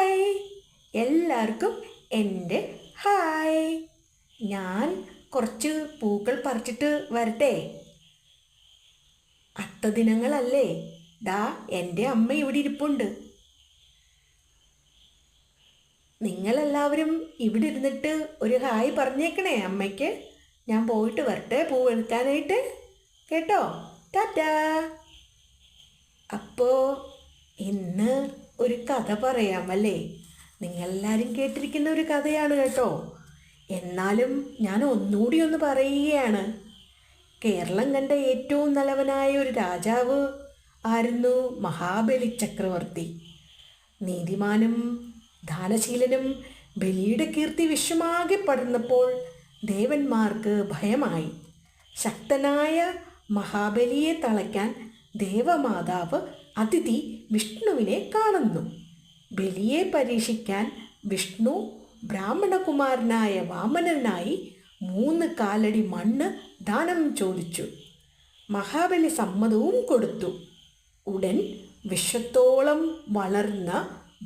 Hi, എല്ലാവർക്കും എൻ്റെ hi. ഞാൻ കുറച്ച് പൂക്കൾ പറിച്ചിട്ട് വരട്ടെ. അത്തദിനങ്ങളല്ലേ, ദാ എൻ്റെ അമ്മ ഇവിടെ ഇരിപ്പുണ്ട്. നിങ്ങളെല്ലാവരും ഇവിടെ ഇരുന്നിട്ട് ഒരു ഹായ് പറഞ്ഞേക്കണേ അമ്മയ്ക്ക്. ഞാൻ പോയിട്ട് വരട്ടെ പൂവെടുക്കാനായിട്ട്, കേട്ടോ? ടാറ്റാ. അപ്പോൾ ഇന്ന് ഒരു കഥ പറയാമല്ലേ? നിങ്ങളെല്ലാവരും കേട്ടിരിക്കുന്ന ഒരു കഥയാണ് കേട്ടോ. എന്നാലും ഞാൻ ഒന്നുകൂടി ഒന്ന് പറയുകയാണ്. കേരളം കണ്ട ഏറ്റവും നല്ലവനായ ഒരു രാജാവ് ആയിരുന്നു മഹാബലി ചക്രവർത്തി. നീതിമാനും ദാനശീലനും ബലിയുടെ കീർത്തി വിശ്വമാകെ പടർന്നപ്പോൾ ദേവന്മാർക്ക് ഭയമായി. ശക്തനായ മഹാബലിയെ തളയ്ക്കാൻ ദേവമാതാവ് അതിഥി വിഷ്ണുവിനെ കാണുന്നു. ബലിയെ പരീക്ഷിക്കാൻ വിഷ്ണു ബ്രാഹ്മണകുമാരനായ വാമനനായി 3 കാലടി മണ്ണ് ദാനം ചോദിച്ചു. മഹാബലി സമ്മതവും കൊടുത്തു. ഉടൻ വിശ്വത്തോളം വളർന്ന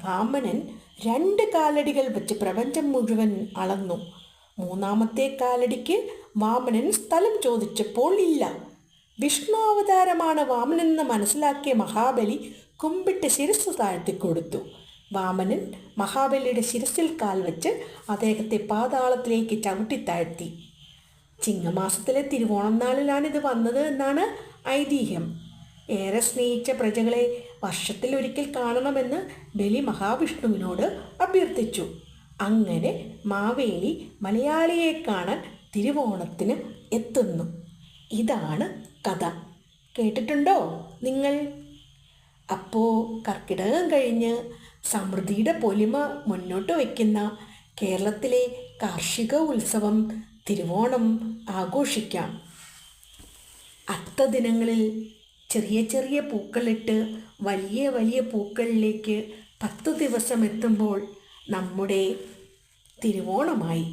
വാമനൻ 2 കാലടികൾ വെച്ച് പ്രപഞ്ചം മുഴുവൻ അളന്നു. 3-ാമത്തെ കാലടിക്ക് വാമനൻ സ്ഥലം ചോദിച്ചപ്പോൾ ഇല്ല. വിഷ്ണു അവതാരമാണ് വാമനെന്ന് മനസ്സിലാക്കിയ മഹാബലി കുമ്പിട്ട് ശിരസ് താഴ്ത്തിക്കൊടുത്തു. വാമനൻ മഹാബലിയുടെ ശിരസിൽ കാൽ വെച്ച് അദ്ദേഹത്തെ പാതാളത്തിലേക്ക് ചവിട്ടിത്താഴ്ത്തി. ചിങ്ങമാസത്തിലെ തിരുവോണം നാളിലാണിത് വന്നത് എന്നാണ് ഐതിഹ്യം. ഏറെ സ്നേഹിച്ച പ്രജകളെ വർഷത്തിലൊരിക്കൽ കാണണമെന്ന് ബലി മഹാവിഷ്ണുവിനോട് അഭ്യർത്ഥിച്ചു. അങ്ങനെ മാവേലി മലയാളിയെ കാണാൻ തിരുവോണത്തിന് എത്തുന്നു. ഇതാണ് കഥ. കേട്ടിട്ടുണ്ടോ നിങ്ങൾ? അപ്പോൾ കർക്കിടകം കഴിഞ്ഞ് സമൃദ്ധിയുടെ പൊലിമ മുന്നോട്ട് വയ്ക്കുന്ന കേരളത്തിലെ കാർഷിക ഉത്സവം തിരുവോണം ആഘോഷിക്കാം. അത്തദിനങ്ങളിൽ ചെറിയ ചെറിയ പൂക്കളിട്ട് വലിയ വലിയ പൂക്കളിലേക്ക് 10 ദിവസം എത്തുമ്പോൾ നമ്മുടെ തിരുവോണമായി.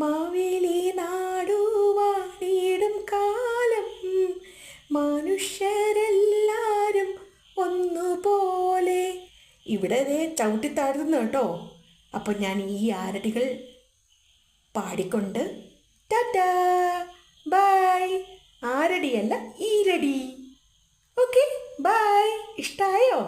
മാവേലി നാടുവാണിടും കാലം മനുഷ്യരെല്ലാരും ഒന്നുപോലെ. ഇവിടെ ചവിട്ടിത്താഴ്ത്തുന്നു കേട്ടോ. അപ്പം ഞാൻ ഈ ആരടികൾ പാടിക്കൊണ്ട് ടാറ്റാ ബൈ. ആരടിയല്ല, ഈരടി. Okay, bye. ഇഷ്ടമായോ?